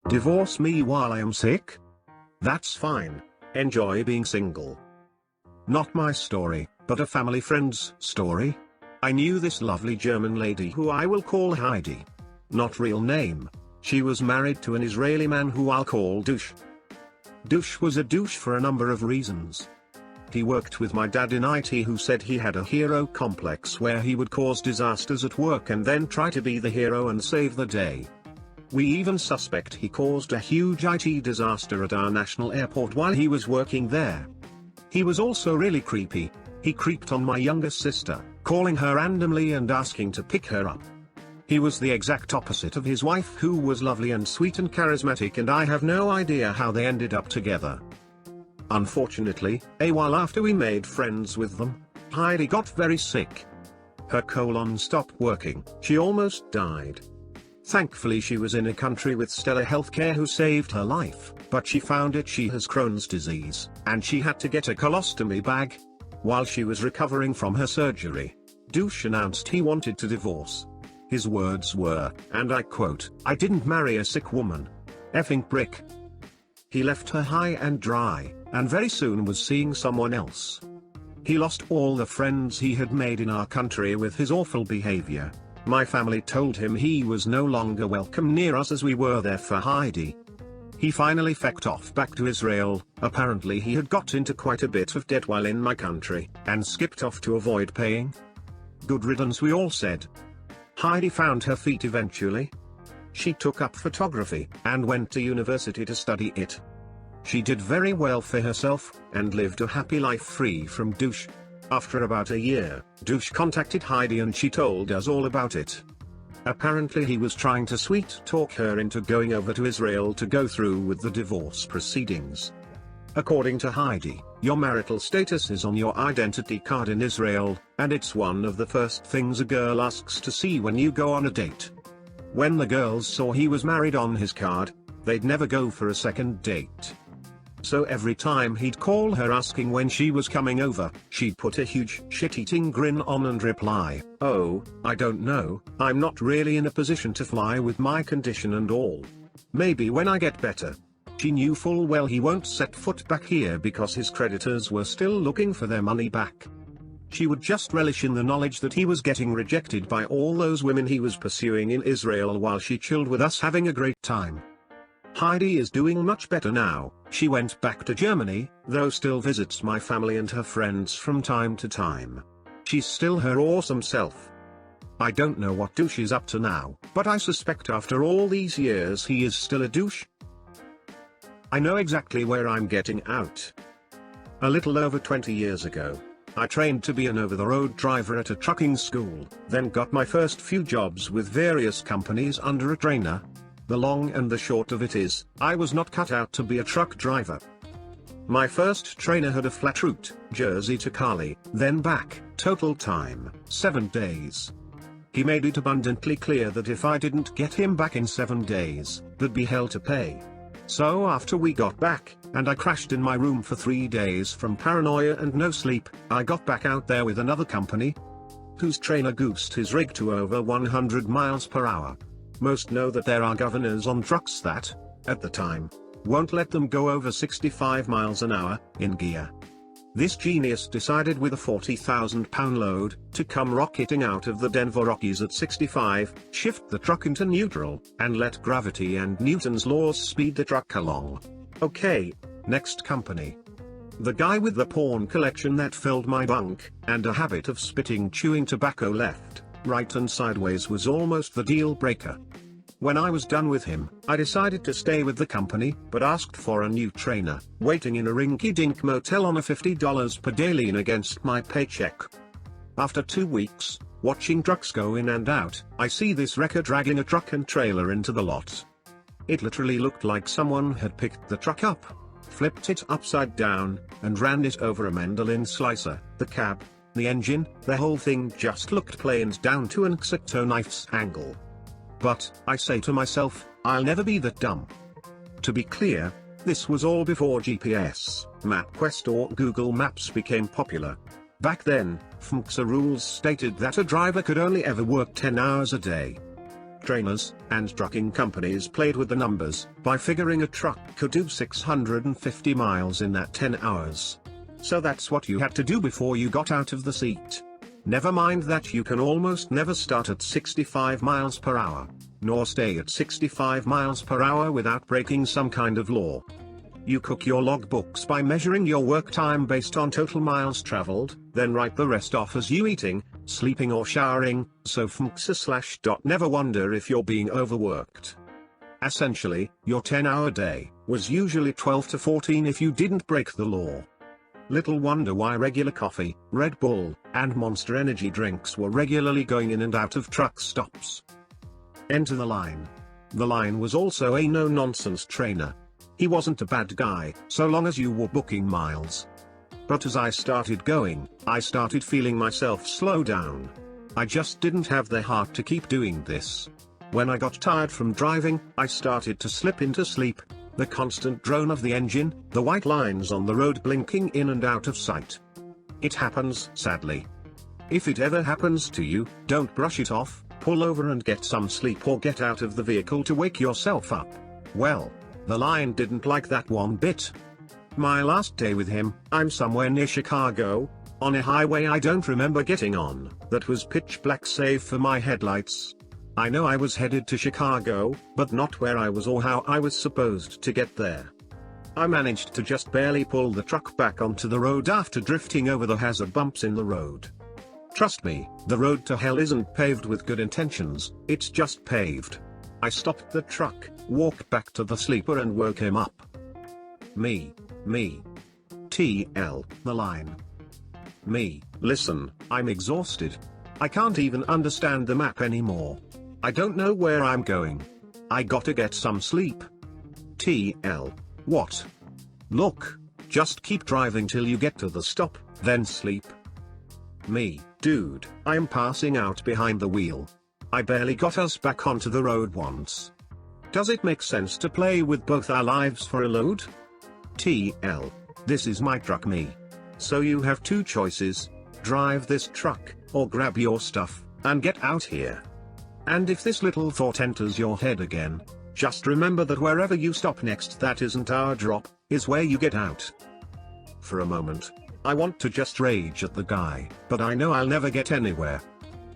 Divorce me while I am sick? That's fine. Enjoy being single. Not my story, but a family friend's story. I knew this lovely German lady who I will call Heidi. Not real name. She was married to an Israeli man who I'll call Douche. Douche was a douche for a number of reasons. He worked with my dad in IT, who said he had a hero complex where he would cause disasters at work and then try to be the hero and save the day. We even suspect he caused a huge IT disaster at our national airport while he was working there. He was also really creepy. He creeped on my younger sister, calling her randomly and asking to pick her up. He was the exact opposite of his wife, who was lovely and sweet and charismatic, and I have no idea how they ended up together. Unfortunately, a while after we made friends with them, Heidi got very sick. Her colon stopped working, she almost died. Thankfully she was in a country with stellar healthcare who saved her life, but she found she has Crohn's disease, and she had to get a colostomy bag. While she was recovering from her surgery, Douche announced he wanted to divorce. His words were, and I quote, "I didn't marry a sick woman. Effing prick." He left her high and dry, and very soon was seeing someone else. He lost all the friends he had made in our country with his awful behavior. My family told him he was no longer welcome near us as we were there for Heidi. He finally fecked off back to Israel. Apparently he had got into quite a bit of debt while in my country, and skipped off to avoid paying. Good riddance, we all said. Heidi found her feet eventually. She took up photography, and went to university to study it. She did very well for herself, and lived a happy life free from Douche. After about a year, Douche contacted Heidi and she told us all about it. Apparently he was trying to sweet talk her into going over to Israel to go through with the divorce proceedings. According to Heidi, your marital status is on your identity card in Israel, and it's one of the first things a girl asks to see when you go on a date. When the girls saw he was married on his card, they'd never go for a second date. So every time he'd call her asking when she was coming over, she'd put a huge shit-eating grin on and reply, "Oh, I don't know, I'm not really in a position to fly with my condition and all. Maybe when I get better." She knew full well he won't set foot back here because his creditors were still looking for their money back. She would just relish in the knowledge that he was getting rejected by all those women he was pursuing in Israel while she chilled with us having a great time. Heidi is doing much better now. She went back to Germany, though still visits my family and her friends from time to time. She's still her awesome self. I don't know what Douche is up to now, but I suspect after all these years he is still a douche. I know exactly where I'm getting out. A little over 20 years ago, I trained to be an over-the-road driver at a trucking school, then got my first few jobs with various companies under a trainer. The long and the short of it is, I was not cut out to be a truck driver. My first trainer had a flat route, Jersey to Cali, then back, total time, 7 days. He made it abundantly clear that if I didn't get him back in 7 days, there'd be hell to pay. So after we got back, and I crashed in my room for 3 days from paranoia and no sleep, I got back out there with another company, whose trainer goosed his rig to over 100 miles per hour. Most know that there are governors on trucks that, at the time, won't let them go over 65 miles an hour, in gear. This genius decided with a 40,000-pound load, to come rocketing out of the Denver Rockies at 65, shift the truck into neutral, and let gravity and Newton's laws speed the truck along. Okay, next company. The guy with the porn collection that filled my bunk, and a habit of spitting chewing tobacco left, right and sideways was almost the deal breaker. When I was done with him, I decided to stay with the company, but asked for a new trainer, waiting in a rinky-dink motel on a $50 per day lien against my paycheck. After 2 weeks, watching trucks go in and out, I see this wrecker dragging a truck and trailer into the lot. It literally looked like someone had picked the truck up, flipped it upside down, and ran it over a mandolin slicer. The cab, the engine, the whole thing just looked planed down to an X-Acto knife's angle. But, I say to myself, I'll never be that dumb. To be clear, this was all before GPS, MapQuest or Google Maps became popular. Back then, FMCSA rules stated that a driver could only ever work 10 hours a day. trainers and trucking companies played with the numbers by figuring a truck could do 650 miles in that 10 hours. So that's what you had to do before you got out of the seat. Never mind that you can almost never start at 65 miles per hour, nor stay at 65 miles per hour without breaking some kind of law. You cook your logbooks by measuring your work time based on total miles traveled, then write the rest off as you eating, sleeping or showering, so never wonder if you're being overworked. Essentially, your 10-hour day was usually 12 to 14 if you didn't break the law. Little wonder why regular coffee, Red Bull, and Monster energy drinks were regularly going in and out of truck stops. Enter the Line. The Line was also a no-nonsense trainer. He wasn't a bad guy, so long as you were booking miles. But as I started going, I started feeling myself slow down. I just didn't have the heart to keep doing this. When I got tired from driving, I started to slip into sleep. The constant drone of the engine, the white lines on the road blinking in and out of sight. It happens, sadly. If it ever happens to you, don't brush it off, pull over and get some sleep or get out of the vehicle to wake yourself up. Well, the Line didn't like that one bit. My last day with him, I'm somewhere near Chicago, on a highway I don't remember getting on, that was pitch black save for my headlights. I know I was headed to Chicago, but not where I was or how I was supposed to get there. I managed to just barely pull the truck back onto the road after drifting over the hazard bumps in the road. Trust me, the road to hell isn't paved with good intentions, it's just paved. I stopped the truck, walked back to the sleeper and woke him up. Me. TL, the Line. Me, listen, I'm exhausted. I can't even understand the map anymore. I don't know where I'm going. I gotta get some sleep. TL, what? Look, just keep driving till you get to the stop, then sleep. Me, dude, I'm passing out behind the wheel. I barely got us back onto the road once. Does it make sense to play with both our lives for a load? TL, this is my truck, me. So you have two choices, drive this truck, or grab your stuff, and get out here. And if this little thought enters your head again, just remember that wherever you stop next that isn't our drop, is where you get out. For a moment, I want to just rage at the guy, but I know I'll never get anywhere.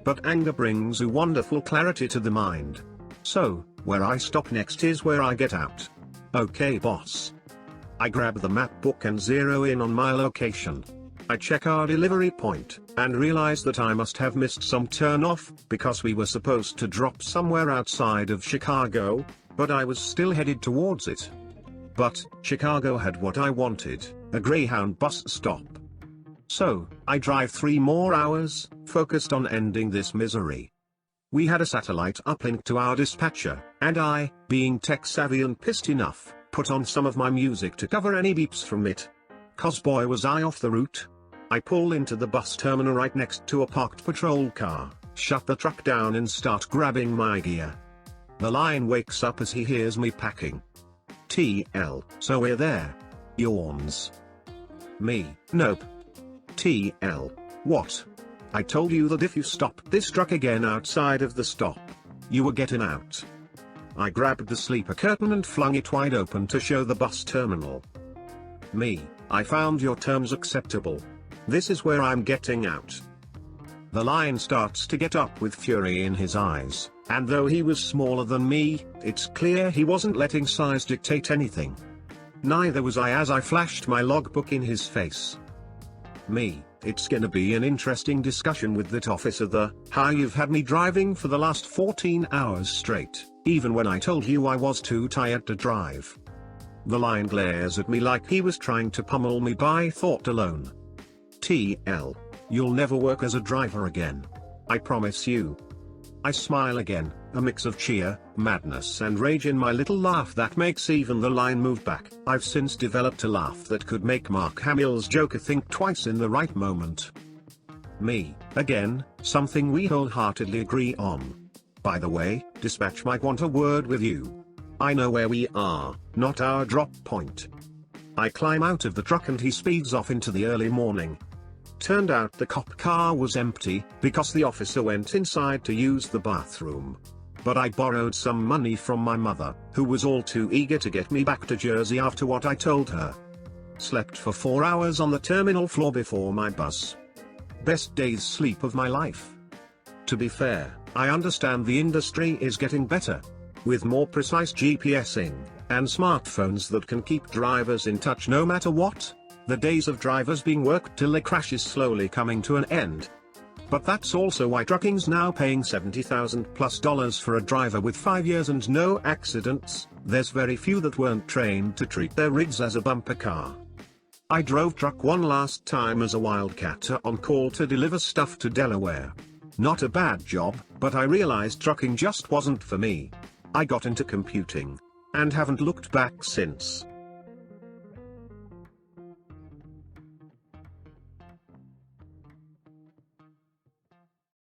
But anger brings a wonderful clarity to the mind. So, where I stop next is where I get out. Okay, boss. I grab the map book and zero in on my location. I check our delivery point, and realize that I must have missed some turn-off, because we were supposed to drop somewhere outside of Chicago, but I was still headed towards it. But, Chicago had what I wanted, a Greyhound bus stop. So, I drive 3 more hours, focused on ending this misery. We had a satellite uplink to our dispatcher, and I, being tech-savvy and pissed enough, put on some of my music to cover any beeps from it. 'Cause boy was I off the route. I pull into the bus terminal right next to a parked patrol car, shut the truck down and start grabbing my gear. The Line wakes up as he hears me packing. TL, so we're there. Yawns. Me, nope. TL, what? I told you that if you stopped this truck again outside of the stop, you were getting out. I grabbed the sleeper curtain and flung it wide open to show the bus terminal. Me, I found your terms acceptable. This is where I'm getting out. The Line starts to get up with fury in his eyes, and though he was smaller than me, it's clear he wasn't letting size dictate anything. Neither was I as I flashed my logbook in his face. Me, it's gonna be an interesting discussion with that officer how you've had me driving for the last 14 hours straight, even when I told you I was too tired to drive. The Line glares at me like he was trying to pummel me by thought alone. TL, you'll never work as a driver again. I promise you. I smile again, a mix of cheer, madness and rage in my little laugh that makes even the Line move back. I've since developed a laugh that could make Mark Hamill's Joker think twice in the right moment. Me, again, something we wholeheartedly agree on. By the way, dispatch might want a word with you. I know where we are, not our drop point. I climb out of the truck and he speeds off into the early morning. Turned out the cop car was empty, because the officer went inside to use the bathroom. but I borrowed some money from my mother, who was all too eager to get me back to Jersey after what I told her. Slept for 4 hours on the terminal floor before my bus. Best day's sleep of my life. To be fair, I understand the industry is getting better. With more precise GPSing, and smartphones that can keep drivers in touch no matter what, the days of drivers being worked till they crash is slowly coming to an end. But that's also why trucking's now paying $70,000+ for a driver with 5 years and no accidents. There's very few that weren't trained to treat their rigs as a bumper car. I drove truck one last time as a wildcatter on call to deliver stuff to Delaware. Not a bad job, but I realized trucking just wasn't for me. I got into computing, and haven't looked back since.